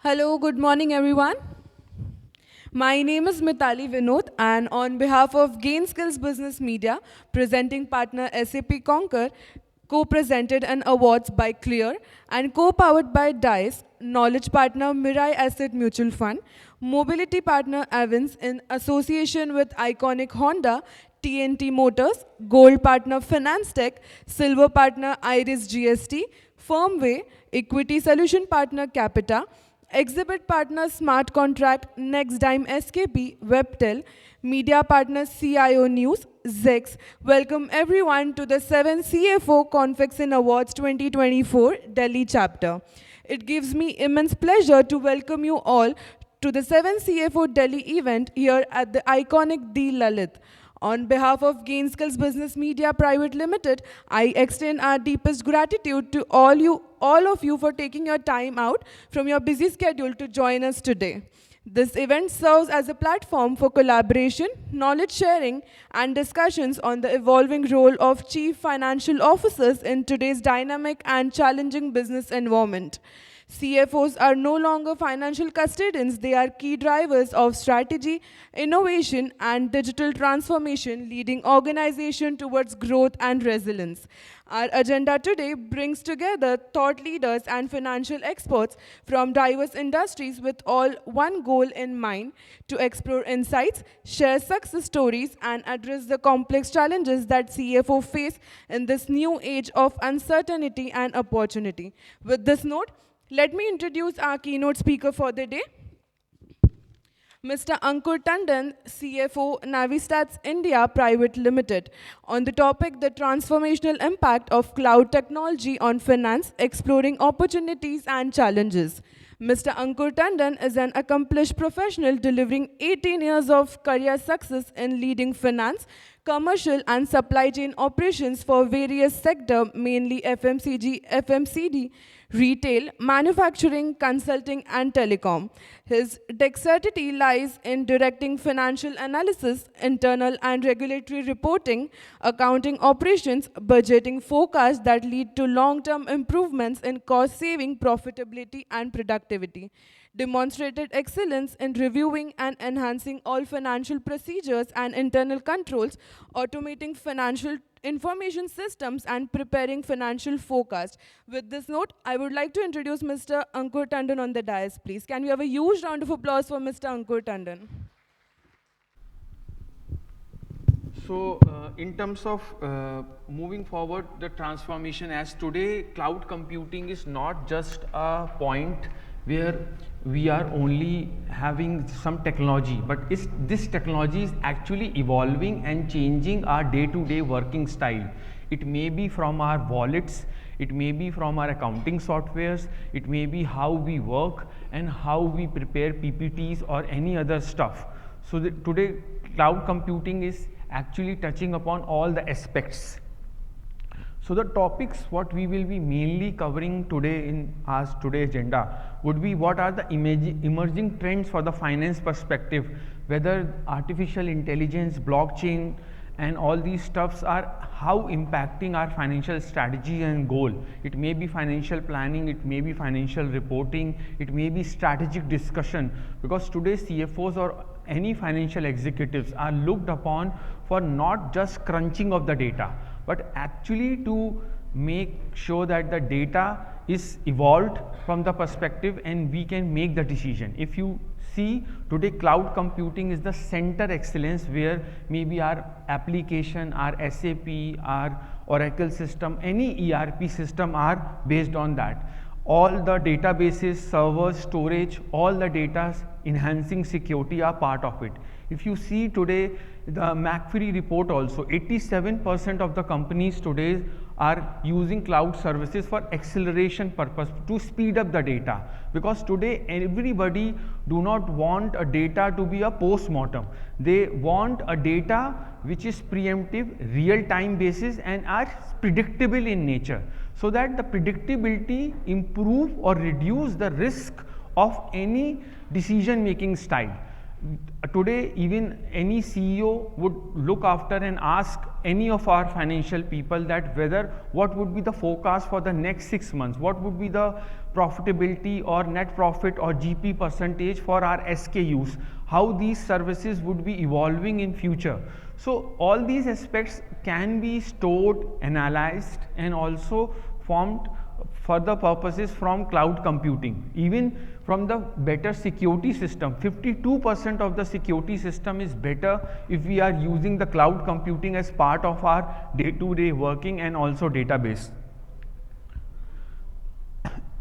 Hello, good morning, everyone. My name is Mitali Vinod, and on behalf of Gain Skills Business Media, presenting partner SAP Conquer, co-presented and awards by Clear, and co-powered by DICE, knowledge partner Mirai Asset Mutual Fund, mobility partner Evans in association with iconic Honda, TNT Motors, gold partner Finance Tech, silver partner Iris GST, Firmway, equity solution partner Capita, exhibit partner Smart Contract, NextDime SKP, Webtel, media partner CIO News, Zex. Welcome everyone to the 7th CFO Confection Awards 2024 Delhi chapter. It gives me immense pleasure to welcome you all to the 7th CFO Delhi event here at the iconic D Lalit. On behalf of Gain Skills Business Media Private Limited, I extend our deepest gratitude to all of you for taking your time out from your busy schedule to join us today. This event serves as a platform for collaboration, knowledge sharing, and discussions on the evolving role of chief financial officers in today's dynamic and challenging business environment. CFOs are no longer financial custodians, they are key drivers of strategy, innovation, and digital transformation, leading organization towards growth and resilience. Our agenda today brings together thought leaders and financial experts from diverse industries with all one goal in mind to explore insights, share success stories, and address the complex challenges that CFO face in this new age of uncertainty and opportunity. With this note, let me introduce our keynote speaker for the day, Mr. Ankur Tandon, CFO, Navistats India Private Limited, on the topic the transformational impact of cloud technology on finance, exploring opportunities and challenges. Mr. Ankur Tandon is an accomplished professional delivering 18 years of career success in leading finance, commercial and supply chain operations for various sectors, mainly FMCG, FMCD, retail, manufacturing, consulting, and telecom. His dexterity lies in directing financial analysis, internal and regulatory reporting, accounting operations, budgeting forecasts that lead to long-term improvements in cost saving, profitability, and productivity. Demonstrated excellence in reviewing and enhancing all financial procedures and internal controls, automating financial information systems, and preparing financial forecast. With this note, I would like to introduce Mr. Ankur Tandon on the dais, please. Can we have a huge round of applause for Mr. Ankur Tandon? In terms of moving forward, the transformation as today, cloud computing is not just a point where we are only having some technology, but this technology is actually evolving and changing our day-to-day working style. It may be from our wallets, it may be from our accounting softwares, it may be how we work and how we prepare PPTs or any other stuff. So today, cloud computing is actually touching upon all the aspects. So the topics what we will be mainly covering today in our today's agenda would be what are the emerging trends for the finance perspective, whether artificial intelligence, blockchain, and all these stuffs are how impacting our financial strategy and goal. It may be financial planning, it may be financial reporting, it may be strategic discussion, because today CFOs or any financial executives are looked upon for not just crunching of the data, but actually to make sure that the data is evolved from the perspective and we can make the decision. If you see today, cloud computing is the center excellence where maybe our application, our SAP, our Oracle system, any ERP system are based on that. All the databases, servers, storage, all the data enhancing security are part of it. If you see today, the McAfee report also, 87% of the companies today are using cloud services for acceleration purpose to speed up the data, because today everybody do not want a data to be a post-mortem. They want a data which is preemptive, real-time basis and are predictable in nature, so that the predictability improve or reduce the risk of any decision making style. Today even any CEO would look after and ask any of our financial people that whether what would be the forecast for the next 6 months, what would be the profitability or net profit or GP percentage for our SKUs, how these services would be evolving in future. So all these aspects can be stored, analyzed and also formed further purposes from cloud computing. Even from the better security system, 52% of the security system is better if we are using the cloud computing as part of our day-to-day working and also database.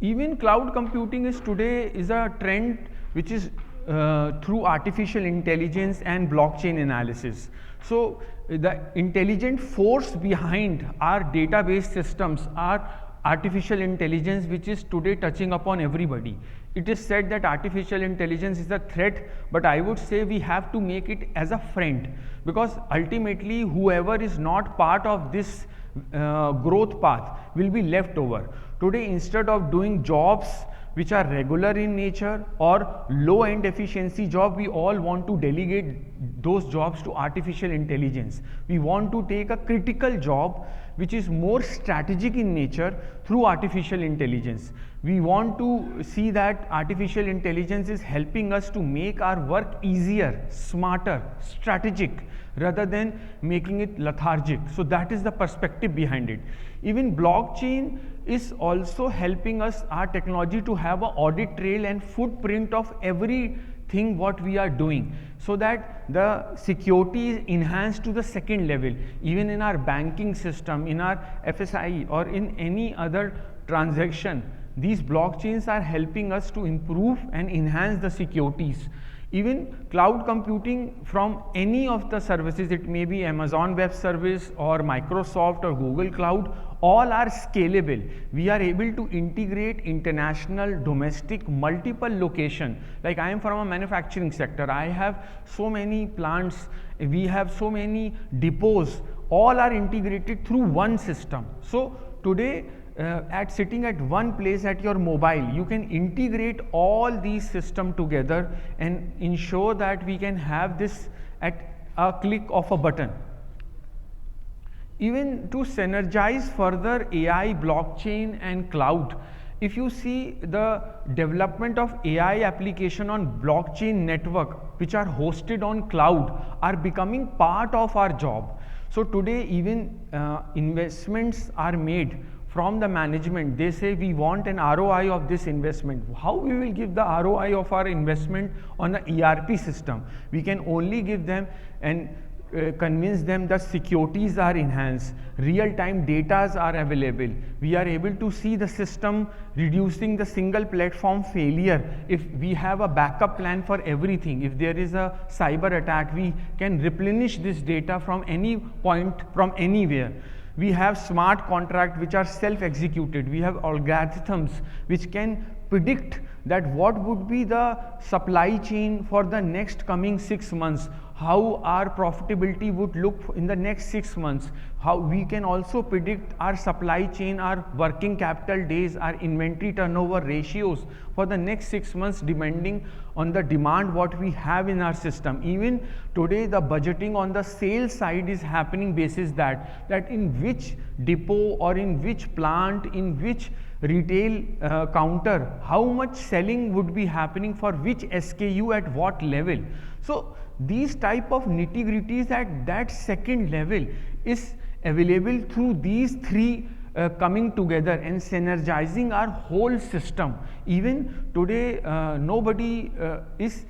Even cloud computing is today is a trend which is through artificial intelligence and blockchain analysis. So the intelligent force behind our database systems are artificial intelligence, which is today touching upon everybody. It is said that artificial intelligence is a threat, but I would say we have to make it as a friend, because ultimately whoever is not part of this growth path will be left over. Today, instead of doing jobs which are regular in nature or low end efficiency job, we all want to delegate those jobs to artificial intelligence. We want to take a critical job which is more strategic in nature through artificial intelligence. We want to see that artificial intelligence is helping us to make our work easier, smarter, strategic, rather than making it lethargic. So that is the perspective behind it. Even blockchain is also helping us, our technology, to have an audit trail and footprint of everything what we are doing, so that the security is enhanced to the second level. Even in our banking system, in our FSI or in any other transaction, these blockchains are helping us to improve and enhance the securities. Even cloud computing from any of the services, it may be Amazon Web Service or Microsoft or Google Cloud, all are scalable. We are able to integrate international, domestic, multiple location. Like I am from a manufacturing sector, I have so many plants, we have so many depots, all are integrated through one system. So today, at sitting at one place at your mobile, you can integrate all these systems together and ensure that we can have this at a click of a button. Even to synergize further AI, blockchain and cloud, if you see the development of AI application on blockchain network which are hosted on cloud are becoming part of our job. So today even investments are made from the management. They say we want an ROI of this investment. How we will give the ROI of our investment on the ERP system? We can only give them and convince them that securities are enhanced, real-time data are available. We are able to see the system reducing the single platform failure. If we have a backup plan for everything, if there is a cyber attack, we can replenish this data from any point, from anywhere. We have smart contracts which are self-executed. We have algorithms which can predict that what would be the supply chain for the next coming 6 months, how our profitability would look in the next 6 months, how we can also predict our supply chain, our working capital days, our inventory turnover ratios for the next 6 months depending on the demand what we have in our system. Even today the budgeting on the sales side is happening basis that in which depot or in which plant, in which retail counter, how much selling would be happening for which SKU at what level. So these type of nitty-gritties at that second level is available through these three coming together and synergizing our whole system. Even today nobody is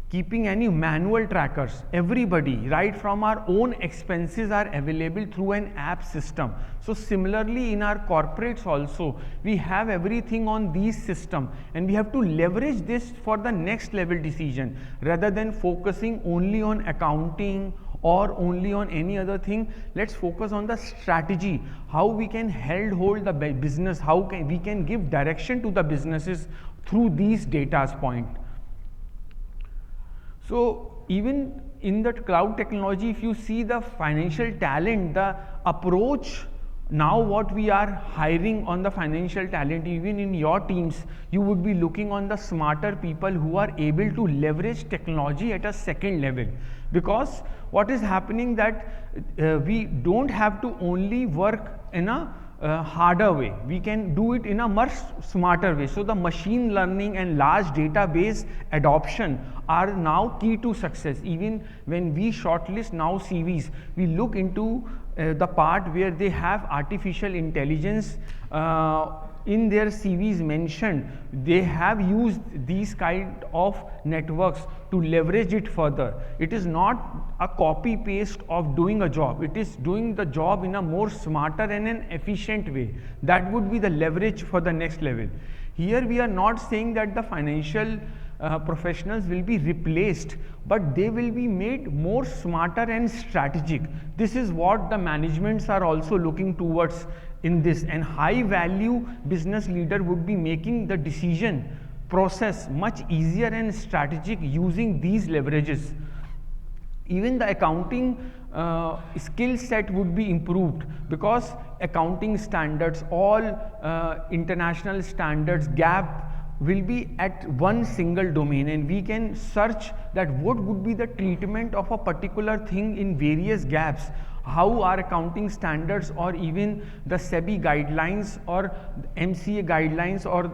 keeping any manual trackers. Everybody, right from our own expenses, are available through an app system. So similarly in our corporates also, we have everything on these system and we have to leverage this for the next level decision rather than focusing only on accounting or only on any other thing. Let's focus on the strategy, how we can hold the business, how we can give direction to the businesses through these data point. So even in the cloud technology, if you see the financial talent, the approach Now what we are hiring on the financial talent, even in your teams, you would be looking on the smarter people who are able to leverage technology at a second level. Because what is happening that we don't have to only work in a harder way, we can do it in a much smarter way. So the machine learning and large database adoption are now key to success. Even when we shortlist now CVs, we look into the part where they have artificial intelligence in their CVs mentioned. They have used these kind of networks to leverage it further. It is not a copy paste of doing a job, it is doing the job in a more smarter and an efficient way. That would be the leverage for the next level. Here we are not saying that the financial professionals will be replaced, but they will be made more smarter and strategic. This is what the managements are also looking towards in this, and high value business leader would be making the decision process much easier and strategic using these leverages. Even the accounting skill set would be improved, because accounting standards, all international standards, gap will be at one single domain, and we can search that what would be the treatment of a particular thing in various gaps, how our accounting standards or even the SEBI guidelines or MCA guidelines or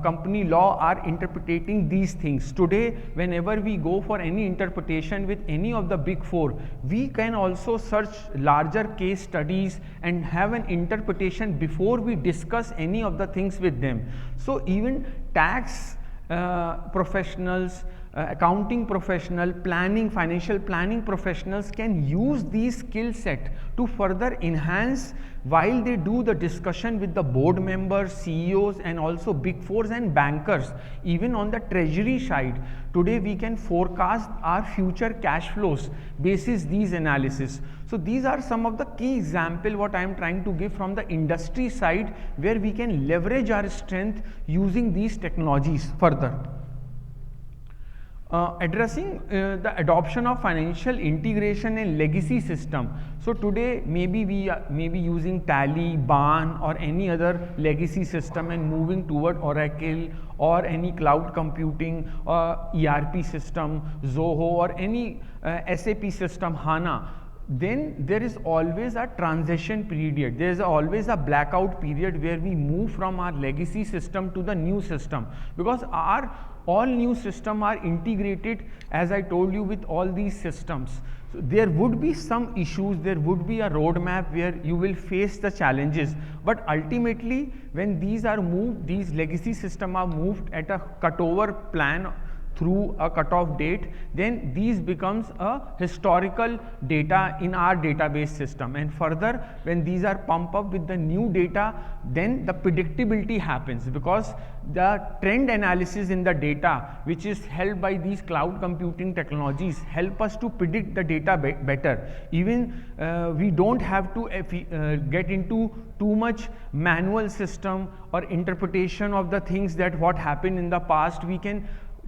company law are interpreting these things. Today, whenever we go for any interpretation with any of the big four, we can also search larger case studies and have an interpretation before we discuss any of the things with them. So even tax professionals, accounting professional, planning, financial planning professionals can use these skill set to further enhance while they do the discussion with the board members, CEOs, and also big fours and bankers. Even on the treasury side, today we can forecast our future cash flows basis these analysis. So these are some of the key example what I am trying to give from the industry side, where we can leverage our strength using these technologies further. Addressing the adoption of financial integration and legacy system. So today maybe we may be using Tally, BAN or any other legacy system and moving toward Oracle or any cloud computing or ERP system, Zoho or any SAP system, HANA. Then there is always a transition period. There is always a blackout period where we move from our legacy system to the new system, because our all new system are integrated, as I told you, with all these systems. So there would be some issues, there would be a roadmap where you will face the challenges, but ultimately when these are moved, these legacy systems are moved at a cutover plan through a cutoff date, then these becomes a historical data in our database system. And further, when these are pumped up with the new data, then the predictability happens, because the trend analysis in the data, which is held by these cloud computing technologies, help us to predict the data better. Even we don't have to get into too much manual system or interpretation of the things that what happened in the past. We can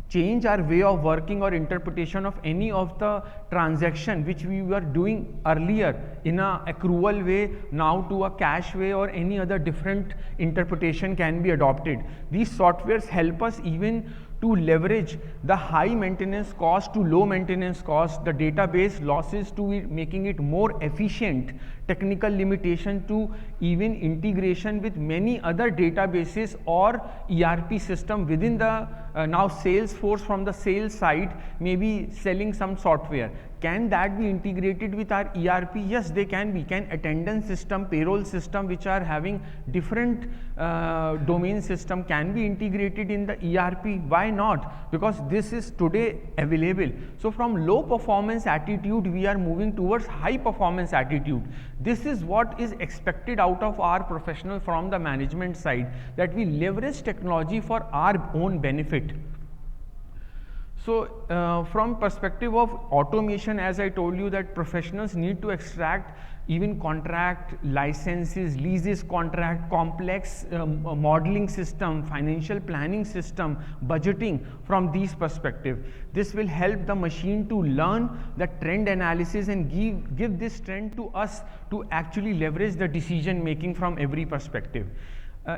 change our way of working or interpretation of any of the transaction which we were doing earlier in a accrual way, now to a cash way, or any other different interpretation can be adopted. These softwares help us even to leverage the high maintenance cost to low maintenance cost, the database losses to making it more efficient, technical limitation to even integration with many other databases or ERP system within the now Salesforce. From the sales side, maybe selling some software, can that be integrated with our ERP? Yes, they can be. Can attendance system, payroll system, which are having different domain system, can be integrated in the ERP? Why not? Because this is today available. So from low performance attitude, we are moving towards high performance attitude. This is what is expected out of our professional from the management side, that we leverage technology for our own benefit. So from perspective of automation, as I told you, that professionals need to extract even contract, licenses, leases, contract, complex modeling system, financial planning system, budgeting from these perspective. This will help the machine to learn the trend analysis and give this trend to us to actually leverage the decision making from every perspective.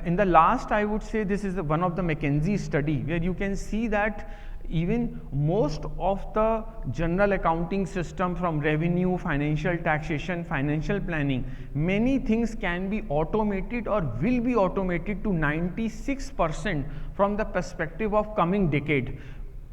In the last, I would say this is one of the McKinsey study where you can see that even most of the general accounting system from revenue, financial taxation, financial planning, many things can be automated or will be automated to 96% from the perspective of coming decade.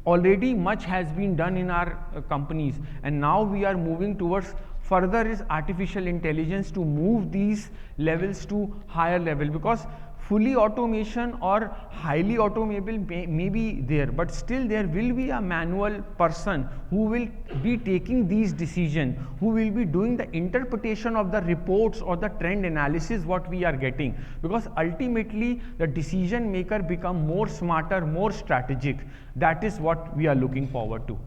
Already much has been done in our companies, and now we are moving towards further is artificial intelligence to move these levels to higher level, because fully automation or highly automable may be there, but still there will be a manual person who will be taking these decisions, who will be doing the interpretation of the reports or the trend analysis what we are getting, because ultimately the decision maker become more smarter, more strategic. That is what we are looking forward to.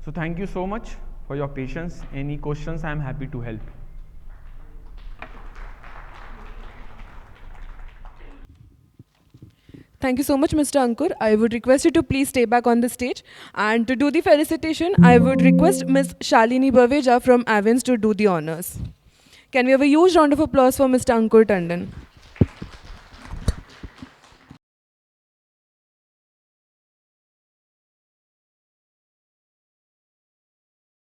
So thank you so much for your patience. Any questions, I am happy to help. Thank you so much, Mr. Ankur. I would request you to please stay back on the stage. And to do the felicitation, I would request Ms. Shalini Baveja from Avins to do the honors. Can we have a huge round of applause for Mr. Ankur Tandon?